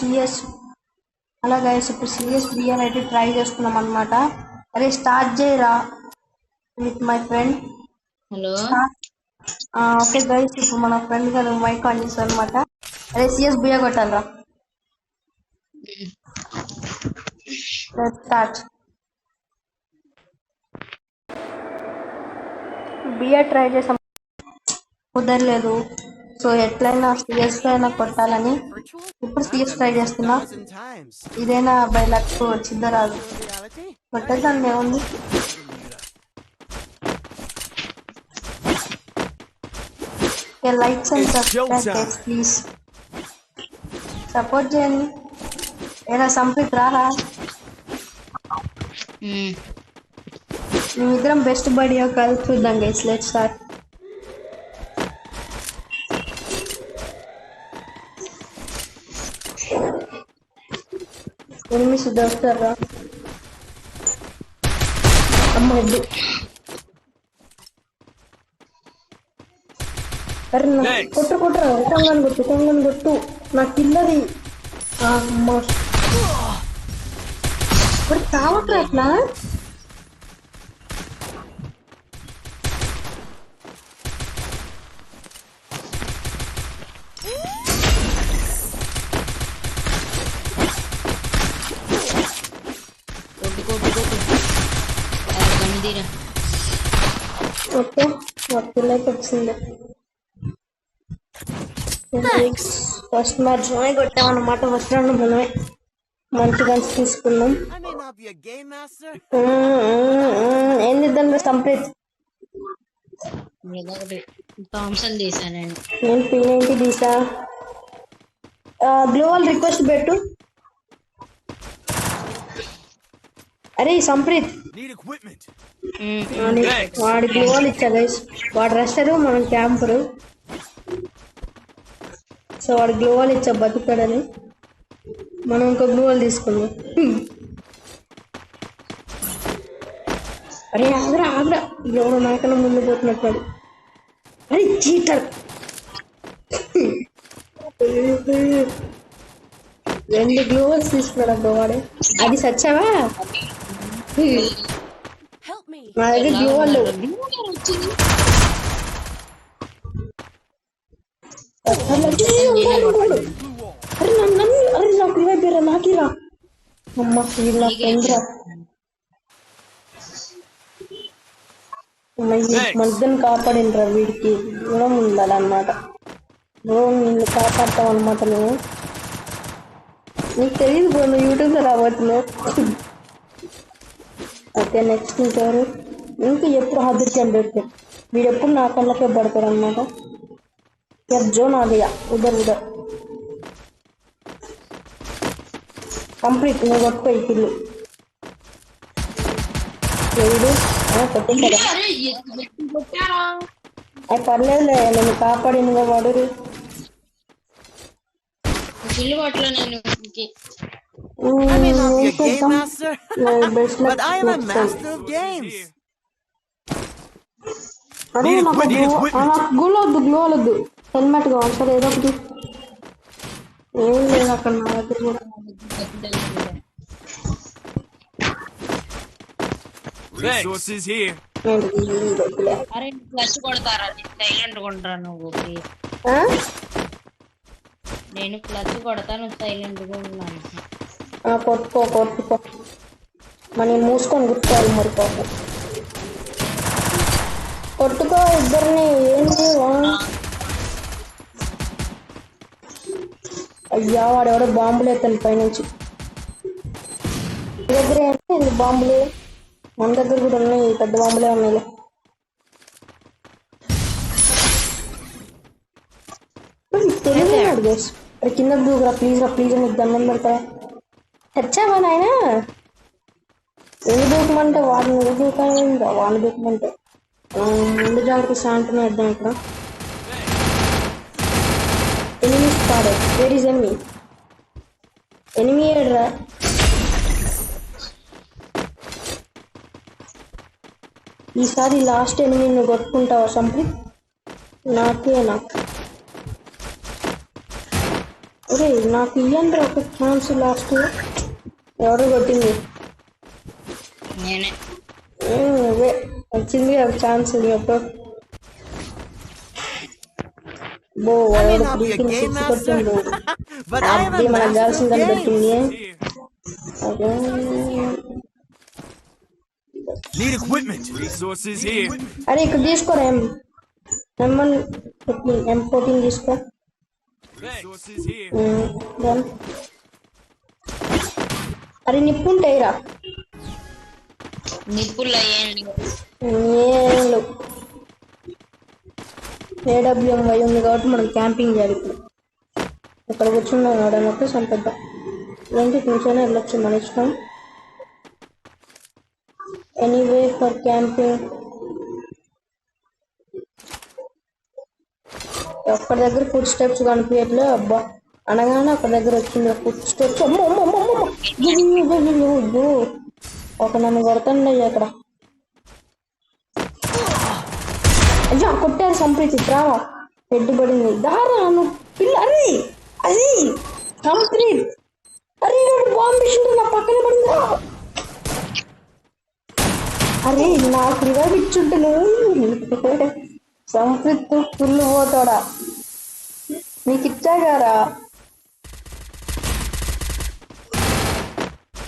CS. అలా guys ఇప్పుడు CS BR అయితే ట్రై చేస్తున్నాం అనమాట. అరే స్టార్ట్ చేయరా with my friend. Hello okay guys ఇప్పుడు మన ఫ్రెండ్ గారు మైక్ ఆన్ చేస్తారు అనమాట. అరే సిఎస్ బిఆర్ కొట్టాలరా. స్టార్ట్. బిఆర్ ట్రై చేసాం, కుదరలేదు. సో ఎట్లయినా సిఎస్ లో అయినా కొట్టాలని ఇప్పుడు సిఎస్ ట్రై చేస్తున్నా. ఇదైనా బై లక్ వచ్చిందో రాదు, కొట్టేదాన్ని ఏముంది. Likes and subscribe please, support చేయండి. ఏరా సంపిత్ రారా, మేమిద్దరం బెస్ట్ బడియో కలిసి చూద్దాం గైస్. Let's start. ఎనిమిది దొరుకుతారా అమ్మ వద్దు. అరే కొట్టు కొట్టరా, కొంగని కొట్టు నాకు కిల్లది. అమ్మ ఇప్పుడు కావట్రా అట్లా. ఓకే వర్క్ వచ్చింది. ఫస్ట్ మ్యాచ్ కొట్టామన్నమాట. ఫస్ట్ రౌండ్ మనమే మంచి గన్స్ తీసుకున్నాం. ఏం చేద్దాం సంప్రీత్? థామ్సన్ తీసా నేను P90 తీసా. గ్లోవల్ రిక్వెస్ట్ పెట్టు. అరే సంప్రీత్ వాడి గ్లోవల్ ఇచ్చా గైస్. వాడు రషరు, మనం క్యాంపరు. సో వాడు గ్లోవల్ ఇచ్చా బతుకాడని. మనం ఇంకో గ్లోవల్ తీసుకున్నాం. అరే ఆగ్రా ఎవడో నాకన్నా ముందు పోతున్నట్టు. అరే చీటర్. రెండు గ్లోవల్స్ తీసుకున్నాడు అబ్బా వాడు. అది సచ్చావా? నా దగ్గర గ్లోవల్ అరే నాకు ఇవ్వరా, నాకిరా. అమ్మ వీళ్ళ ఫ్రెండ్ రా. మధ్యను కాపాడినరా. వీడికి గుణం ఉండాలన్నమాట. నిన్ను కాపాడతాం అనమాట. నువ్వు నీకు తెలియదు బ్రో, నువ్వు యూట్యూబ్లో రాబోతున్నావు. ఓకే నెక్స్ట్ ఇంకెవరు? ఇంకా ఎప్పుడు హాజరు పెడితే వీడు ఎప్పుడు నా కళ్ళకే పడతాడు అనమాట. Zone ఆదియా ఉదర్ complete. నువ్వు కొట్టుకోయి కిల్లు. వీడు కొట్టేసాడా? అది పర్లేదులే, నేను కాపాడినగా వాడు. అరే నాకు గ్లోవద్దు, హెల్మెట్ కావాలి. సరే ఏదో ఒకటి. ఏం లేదు అక్కడ నా దగ్గర కూడా. నేను క్లచ్ కొడతాను, సైలెంట్ గా ఉన్నాను. కొట్టుకో మనం మూసుకొని గుర్తాలి మరి. పాపం కొట్టుకో ఇద్దరిని. ఏంటి అయ్యా వాడెవడో బాంబులు ఎత్తాను పైనుంచి. దగ్గర ఏంటి బాంబులు? మన దగ్గర కూడా ఉన్నాయి, పెద్ద బాంబులే ఉన్నాయి. తెలియదు గేస్. కింద దూకురా ప్లీజ్ నీకు దండం పెడతా. తెచ్చావా నాయన? ఎందుకు దూకమంటే వాడిని దూకాలి, వాళ్ళు దూకమంటే. ముందు జాగ్రత్త శాంతమే వేద్దాం ఇక్కడ. Enemy spot. Where is enemy ఏడ్రా? ఈసారి లాస్ట్ ఎనిమి నువ్వు కొట్టుకుంటావా సంప్రీత్? నాకేనా? అరే అరే నాకు ఇయ్యండి ఒక ఛాన్స్ లాస్ట్. ఎవరు కొట్టింది? నేనే. అదే వచ్చింది ఒక ఛాన్స్ ఎప్పుడు. బో I may వాడు not be a 3 game kills master, కొట్టిండు. but I am a అబ్బి మనకు master of కావాల్సిందని పెట్టింది. games. అదే Need equipment. Resources here. అరే ఇక్కడ తీసుకోరా M14 తీసుకో. Resources here. Done. అరే నిప్పు ఉంటాయిరా. నిప్పుల్లో ఏం లేవు. ఏళ్ళు AWMY ఉంది కాబట్టి మనం క్యాంపింగ్ చేయాలి. ఇప్పుడు ఇక్కడ కూర్చున్నాం ఆడనొస్తే సంపద ఏంటి నిమిషాలు వెళ్ళొచ్చు మన ఇష్టం. ఎనీవే ఫర్ క్యాంపింగ్ ఒక్కడి దగ్గర ఫుడ్ స్టెప్స్ కనిపించట్లే. అబ్బా అనగానే ఒక దగ్గర వచ్చింది ఫుడ్ స్టెప్స్. ఒక నన్ను కొడతాండి అక్కడ. అయ్యా కొట్టారు సంప్రీతి రావా హెడ్ పడింది దారా నువ్వు పిల్ల. అరే అది సంప్రీత్. అరే బాంబు వేసిండు నా పక్కన పడిందా. అరే నాకు రివైవ్ ఇచ్చుంటే నువ్వు సంప్రీత్ ఫుల్ పోతాడా నీకు ఇచ్చాగారా.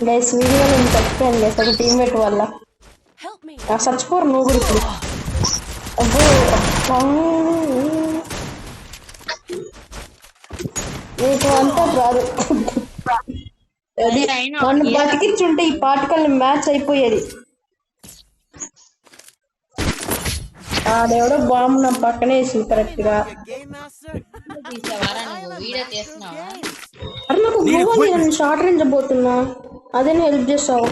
గైస్ వీడియో నేను చచ్చిపోయాను గైస్ ఒక టీమ్మేట్ వల్ల. చచ్చిపోరు నువ్వు కూడా ఇప్పుడు. అబ్బో నీకు అంతా రాదు. అది నన్ను బతికించుంటే ఈ పాటకల్ని మ్యాచ్ అయిపోయేది. ఆడెవడో బాంబు నా పక్కనే వేసింది కరెక్ట్ గా. తీసావారా నువ్వు? వీడియో తీస్తున్నావా? అరే నాకు గోవా నేను షార్ట్ రేంజ్ పోతున్నా అదే హెల్ప్ చేస్తావు.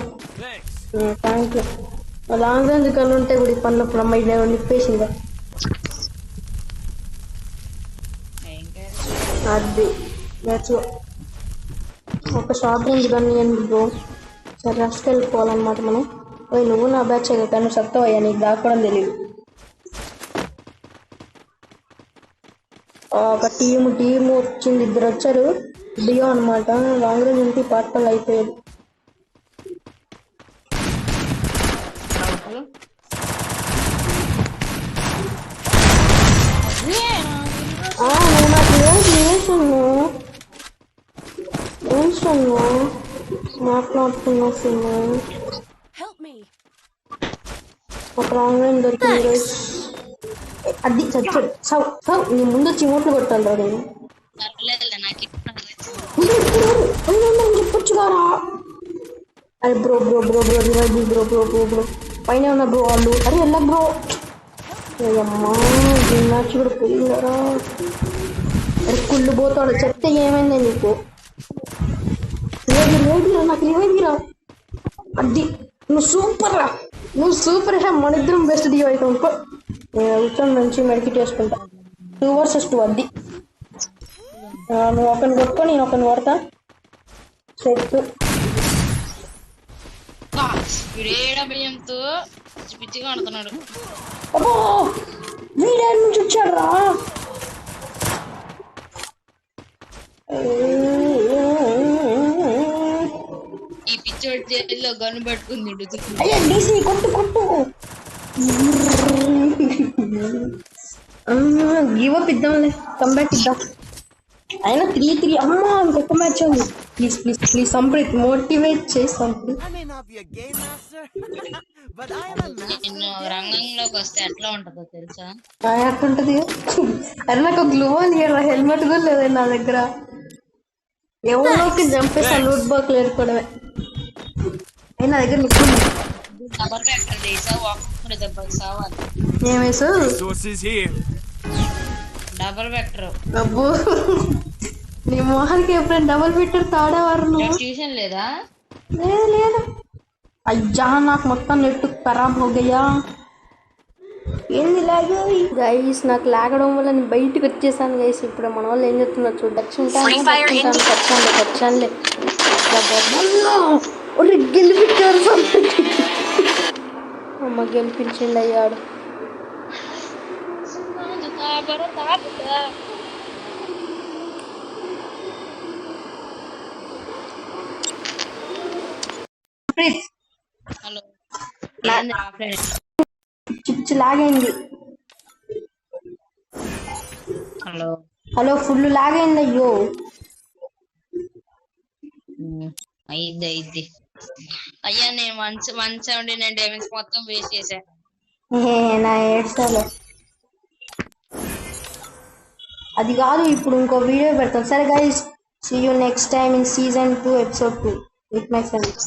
Thank you. లాంగ్ రేంజ్ కళ్ళు ఉంటే కూడా పన్నప్పుడు అమ్మాయి నిప్పేసిందా అది ఒక షార్ట్ రేంజ్ కానీ బ్రో. సరే రష్కి వెళ్ళిపోవాలన్నమాట మనం. ఓయ్ నువ్వు నా బ్యాచ్ కానీ సత్తవయ్యా నీకు దాక్కోవడం తెలియదు. ఒక టీము వచ్చింది, 2 వచ్చారు. డియో అనమాట. లాంగ్ రేంజ్ ఉంటే పార్టల్ అయిపోయేది. నువ్వు నాకు ఏం మాట్లాడుతున్నావు. ఒక లాంగ్ రేంజ్ దొరికింది. అది చచ్చాడు. సవ్ నీ ముందు వచ్చి ఓట్లు కొట్టాను రా నేను. చెప్పొచ్చు కారా. అరే bro bro bro bro revive bro bro bro bro పైన ఉన్న బ్రో వాళ్ళు. అరే వెళ్ళ బ్రో. అమ్మా మ్యాచ్ కూడా పోయిందరా. అరే కుళ్ళు పోతాడు. చెప్తే ఏమైంది నీకు? రివైవ్ నాకు రివైవ్ రా. అది నువ్వు సూపర్ రా. నువ్వు సూపర్ రా. మన ఇద్దరం బెస్ట్ డియో అవుతాం. నేను కూర్చొని మంచి మెడికేట్ చేసుకుంటా. 2 versus 2 అది. నువ్వు ఒకరిని కొట్టుకో నేను ఒకరిని కొడతా. సెట్ పిచ్చిగా ఆడుతున్నాడు. అబ్బో వీడే నుంచి వచ్చాడు రా. ఈ పిచ్చి చేతిలో గన్ను పట్టుకుంది. అయ్యా డీసీ కొట్టు కొట్టు. గివప్ ఇద్దాంలే, కంబ్యాక్ ఇద్దాం. అయినా 3-3 అమ్మా ఇంకొక మ్యాచ్ ఉంది. Please please please Sampreeth motivate చేయి సంప్రీత్. రంగంలోకి వస్తే ఎట్లా ఉంటుందో తెలుసా? ఎట్లుంటది? అరే నాకు గ్లూ అని హెల్మెట్ కూడా లేదు నా దగ్గర. ఎవరికి చంపేస్తా లూట్ బాక్ లేకపోవడమే. అయినా నా దగ్గర నిప్పు ఏమేసు డబల్ వెక్టర్. అబ్బో నీ మోహన్కి ఎప్పుడైనా డబల్ వెక్టర్ తాడేవారు నువ్వు? ట్యూషన్ లేదా? లేదు లేదు. అయ్యా నాకు మొత్తం నెట్ ఖరాబ్ హోగయ్యా. ఏంది లాగు గైస్? నాకు లాగడం వల్ల నేను బయటకు వచ్చేసాను గైస్. ఇప్పుడు మన వాళ్ళు ఏం చెప్తున్నారు చూడచ్చుంటానులే. గెలిపించారు అమ్మ గెలిపించండి అయ్యాడు. క్రిస్ హలో ఏంది ఆఫ్లైన్ చిచ్చు లాగైంది. హలో హలో ఫుల్ లాగైంది అయ్యో. అయింది అయ్యా నేను 179 డ్యామేజ్ మొత్తం వేస్ట్ చేశా. నా ఏడ్చాలి. అది కాదు, ఇప్పుడు ఇంకో వీడియో పెడతాం. సరే guys, see you next time in season 2 episode 2 with my friends.